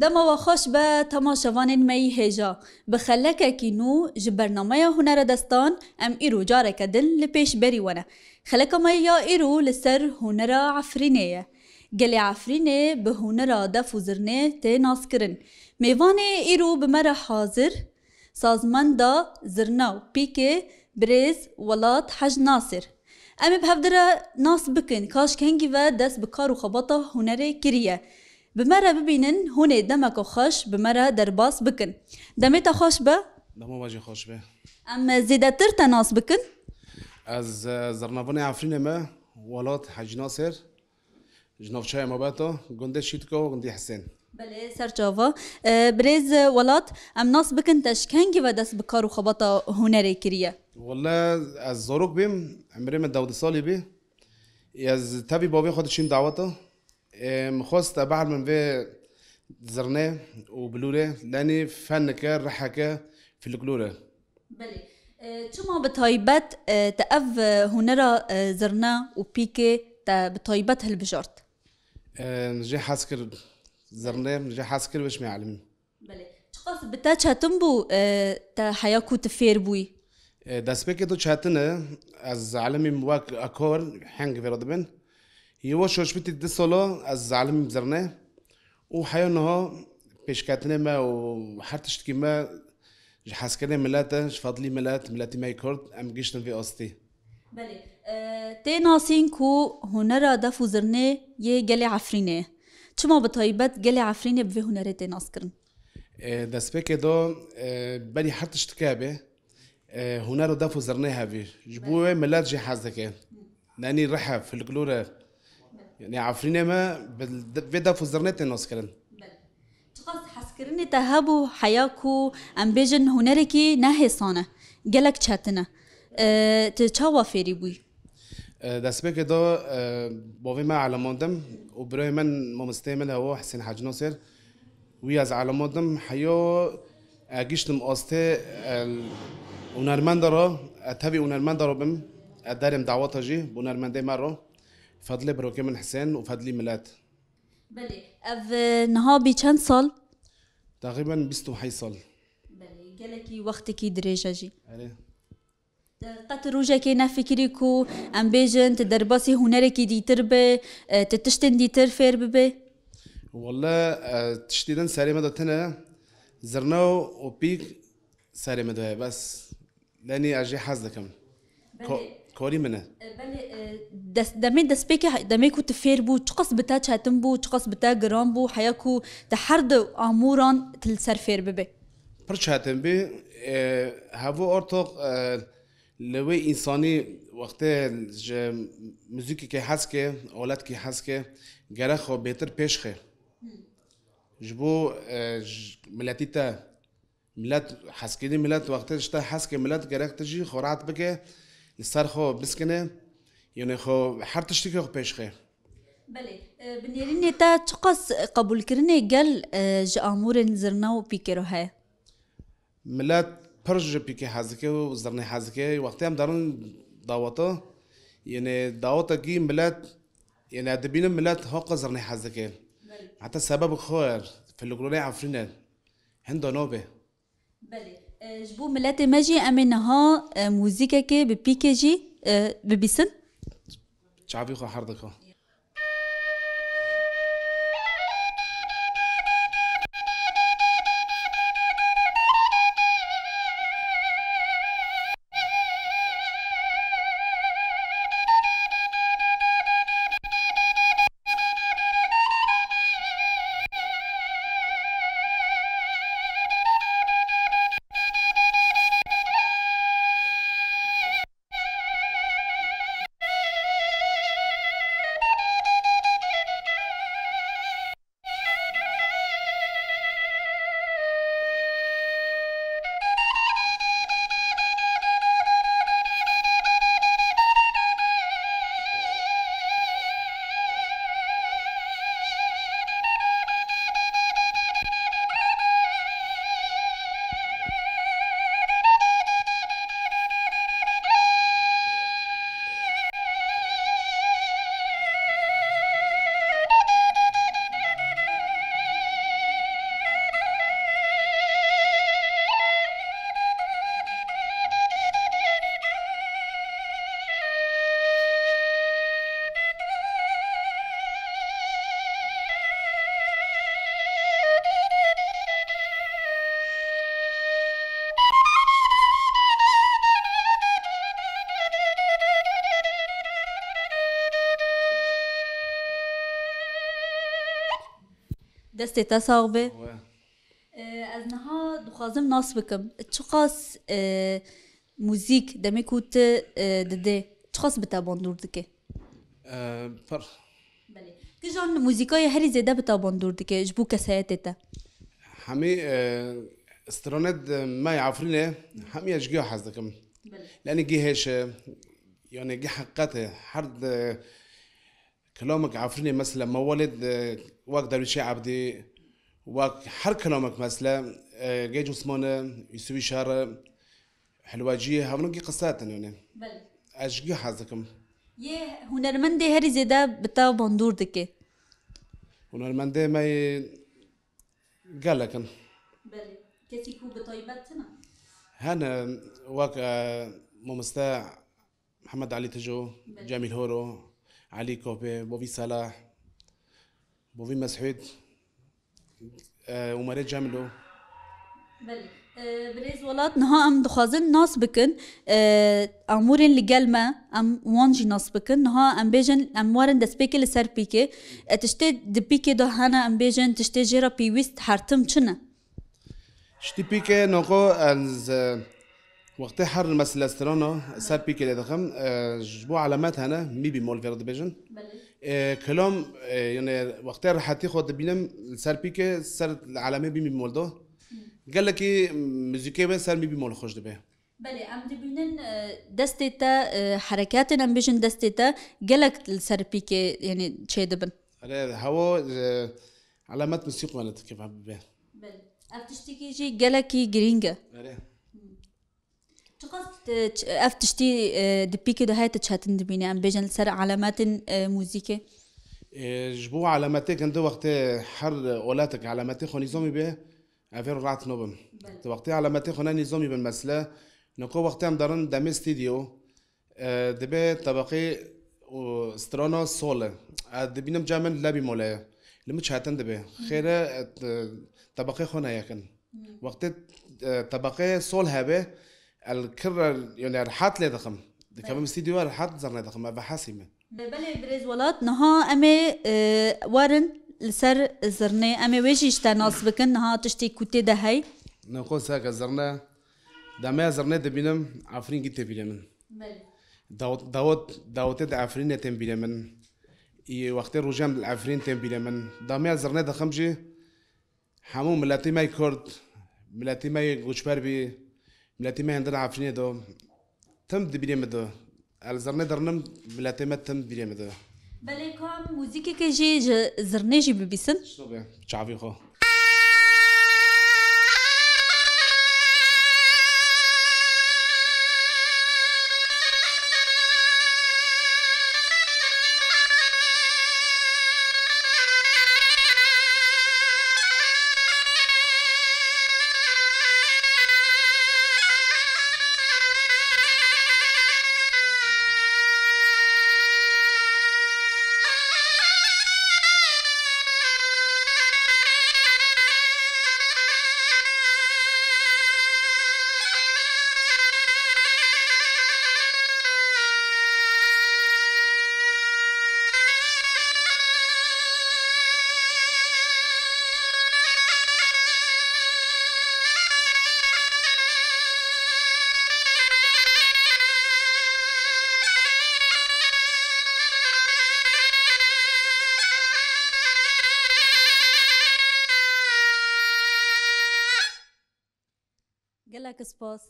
دما وخوش به تماشاوان می هجا بخلکه کی نو جبرنامه هنر دستان ام ایرو جاره کدن لپیش بری ونه خلکه ما یا ایرو لسر هنر عفرینه گلی عفرینه به هنر دفو زرنه ته ناس کرن میوان ایرو بمره حاضر سازمان دا زرنا و پیک بریز ولات حج ناصر امی بهفدره ناس بکن کاش کنگی و دست بکار و خباطه هنر کریه بمره ببینن هونه دمک خوش بمره درباس بکن دمت خوش به دما واجی خوش به ام زیده تر تناس بکن از زرنابون عفرین ما ولات حج ناصر جنوبچای ما باتو گنده شیتکو گنده حسین بله سرچاوا بریز ولات ام ناس بکن تشکنگی و دست بکار و خباطه هنر کریه والله از زروق بیم عمري من داود صالي بي از تبي بابي خد شيم دعوته مخواست بعد من في زرناه وبلوله لاني فنك رحكه في القلوله بله چما بتایبت تاف هنر زرنا و پیک تا بتایبت هل بجارت نجي حاسكر زرناه نجي حاسكر باش ما يعلمني بله چقاس بتا چاتم بو تا حیاکو تفیر بوی دست بك تو شاتنا از عالمي مواك اكور حنگ في ردبن يو شوش بيتي دسولو از عالمي بزرناه وحيونها بيشكاتنا ما وحرتشتكي ما حاسكنا ملاته فضلي ملاتي ما يكرد ام جيشتن في اوستي بله تی ناسین کو هنر دفو زرنه یه گل عفرینه چما بتایبت گل عفرینه به هنر تی ناس کرن دست بك دو بني حرتشتكا به هنر دفو زرناها في جبوه ملات جي حازك لاني رحب في القلوره يعني عفرينا ما في دفو زرنات الناس كرن چقاس حس کرنی تا هبو حیاکو ام بیجن هنر کی نه حسانه گلک چتنه تچاوا فیری بوی دست بك دو بوفي ما على مندم وبراي من مستعمل هو حسين حاج ناصر وياز على مندم حيو اجيشتم استه ونرمندرا اتبي ونرمندرا بم ادارم دعوتها جي ونرمندي مره فضلي بروكي من حسين وفضلي ملات بله اف نهابی چند سال تقريبا بستو حي صال بله گلکی وقتی کی دریجه جی عليه قطر روجه که نفکری کو ام بیجن تدرباسی هنر کی دیتر به تتشتن دیتر فیر ببه والله تشديدا سالمة دوتنا زرناو وبيك سالمة دوها بس لاني اجي حزدكم كوري منه بله دمی دست بکی دمی کو تفیر بو چقص بتا چاتم بو چقص بتا گرام بو حیاکو تحرد آموران تل سر فیر ببه برشاتم بي هاو ارتق لوي انساني وقت موزيكي كي حسكه اولاد كي حسكه جرخو بيتر بيشخه جبو ملاتيتا ملات حسكيني ملات وقت اشتا حسكه ملات جرخ تجي خورات بك صار خو بسكنه يعني خو حرتشتكي خو بيشخه بله بنيرين تا چقص قبول کرنه گل جامور زرنا و پیکرو های ملات برج بيكي حازكه وزرني حازكه وقت هم دارن دعوته يعني دعوته جي ملات يعني ادبين ملات هوق زرني حازكه حتى السبب خير في القرونية عفرنا هندو نوبه بله جبو ملت ماجي امنها موزیکه که به پیکه جی ببیسن شعبي خو حردكه دستي تساغبه و از نها دخوازم ناس بکم چقاس موزیک دمی کوت دده چقاس بتابان دور دکه پر بله کجان موزیکای هری زیده بتابان دور دکه جبو کسایت تا همي استرونت ما يعرفينه همي اشجيو حزدكم لان جي هيش يعني جي حقته حرد كلامك عفريني مثلا مولد واك درويشي عبدي واك حر كلامك مثلا جي جسمانه يسوي شهر حلواجي هونجي قصات يعني بله اشجيو حزدكم یه هنرمند هری زیده بتابان دور دکه ونرمنده ما قال لكن بله کسی کو بطایبت تنا هنا واك ممستع محمد علي تجو جميل هورو علي كوبي بوفي صلاح بوفي مسعود ومريت جاملو بله بريز ولات نها ام دخوازن ناس بكن امورين لقلما ام وانجي ناس بكن نها ام بيجن ام وارن دس بيكي لسر بيكي تشتي دبيكي دو هانا ام بيجن تشتي جيرا بيويست حرتم چنا شتي بيكي نوكو از وقت حر المسألة استرانا سار بيكي لدخم جبو علامات هنا مي بيمول فيرد بيجن كلام يعني وقت راحتي خود بينم سار بيكي سر العلامة بي بيمول دو قال لك موسيقى بس سر مي بيمول خوش دبي بله ام دبينن دستي تا حركات ام بيجن دستي تا قالك السر بيكي يعني چه دبن هو علامات موسيقى مالت كيف حبيبه بله افتشتي جي قالكي جرينجا چقدر افتشتي دبيكي ده هاي تشاتن دبيني ام بيجن السر علامات موسيقى جبو علاماتك عند وقت حر اولاتك علاماتي خو نظامي به افير رات نوبم وقت علاماتي خو نظامي بالمساله نكو وقت ام دارن دم استوديو دبي طبقي استرانا سول دبينم جامن لابي مولاي لما تشاتن دبي خير طبقي خو يكن وقت طبقي سول هبه الكرة يعني رحات لي ضخم كمان استديو رحات زرنا ضخم أبى حاسمة بله بريز ولات نها أمي وارن لسر زرني أمي ويجي اشتناس بكن نها تشتي كوتي ده هاي نقول ساك زرنا دماء زرنا دبينم عفرين جت بينمن داوت عفرين تم بينمن وقت رجام العفرين تم بينمن دماء زرنا ضخم جي حموم ملاتي ماي كرد ملاتي ماي جوشبر بي ملاتي ما عندنا عفرين دو تم دبينم دو الزرنا درنم ملاتي ما تم دبينم دو بله كان موسيقى كجي زرني جي ببيسن شنو بيه شعبي خو قالك سباس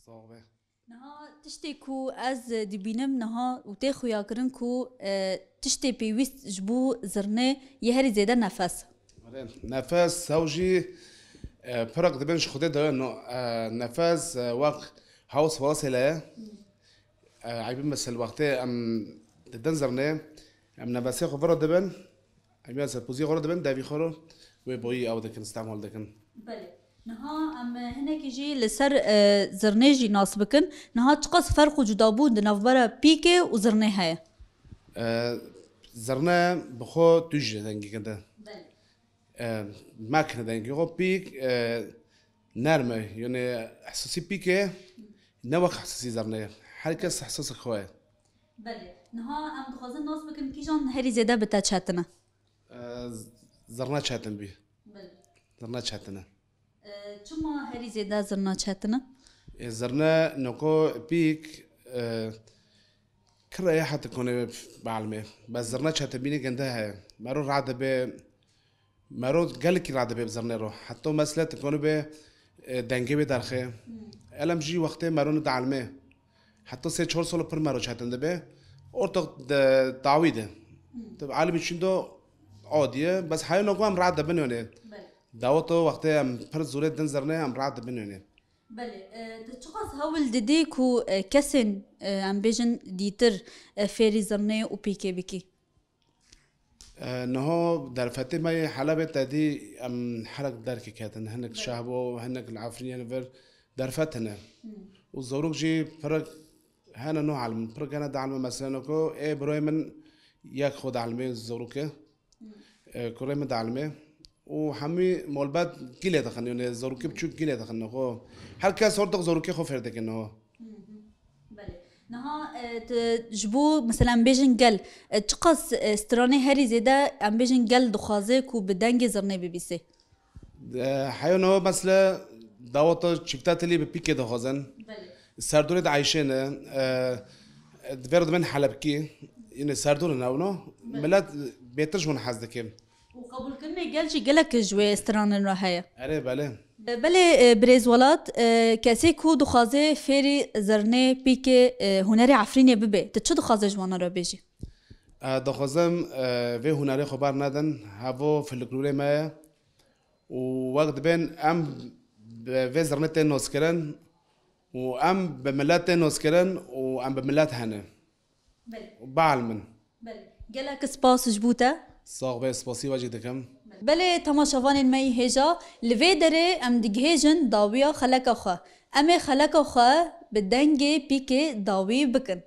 صعبة نها تشتي كو از دبينم نها وتاخو ياكرن كو تشتي بيويست جبو زرني يهري زيدا نفس نفس زوجي فرق دبنش خده ده انه نفس وقت هاوس واصلة عيبين بس الوقت ام تدنزرني ام نفسي خبره دبن عيبين بس بوزي خبره دبن دبي خبره وبوي او دكن استعمال دكن بله نها ام هناك يجي لسر زرنيجي ناسبكن نها تقص فرق جدابون دنافبرا بيكي وزرني هاي زرنا بخو تجي دنجي كده ماكنة دنجي خو بيك نرمة يعني حساسي بيكي نوك حساسي زرنا حركة حساسك خواه بله نها ام دخوازن ناسبكن كيجان هري زيدا بتا تشاتنا زرنا تشاتن بيه زرنا چتنه چما هری زیده زرنا چتنه؟ زرنا نکو پیک كره حتى كونه بعلمه بس زرنا چت بینی گنده های مرو رعد به مرو گل کی رعد به زرنا رو حتی مثلا تكونه به دنگه به درخه علم جی وقته مرو ندعلمه حتی 3-4 سال پر مرو چتنده به ارتق تعویده طب عالم چندو عادیه بس هاي نقوم هم رعد بنونه دعوتو وقته هم پر زوره دن زرنا هم رعد بنونه بله تشخص هاول دديكو كسن عم بيجن ديتر فيري زرني و بيكي بكي انه در فتي ما حلبة تدي ام حرق درك كاتن هنك شهبو هنك العفرين فر در فتنا وزوروك جي فرق هنا نوع علم فرق انا دعلم مثلا كو ايه بروي من ياك خد علمي زوروك كوري من دعلمي وحمي مولبات كيلة دخلني يعني زوروكي بتشوف كيلة دخلنا هو هر كاس صورتك زوروكي خو فردك إنه بله نها جبو مثلا بيجن قل تقص استراني هاري زيدا عم بيجن قل دخازك وبدنجي زرني ببيسي حيوانه مثلا دعوته شفتات اللي ببيكي دخازن سردورة عايشين دفرد من حلبكي يعني سردورة ناونو ملات بيترج من حزدكيم وقبول كنا قال شي قالك جوي استران الرهاية أري بله بله بريز ولات كاسي كو دخازي فيري زرني بيكي هنري عفريني ببي تتشو دخازي جوانا را بيجي دخازم في هنري خبر ندن هفو في الكلوري ما ووقت بين أم في زرنتين نوسكرن وأم بملاتين نوسكرن وأم بملات هنا بعلمن بله قالك سباس جبوتا صاغ بس بسيطة جدا كم بله تماشاوان مي هجا لفي دري ام دجهجن داويا خلق خا امي خلق خا بدنجي بيكي داوي بكن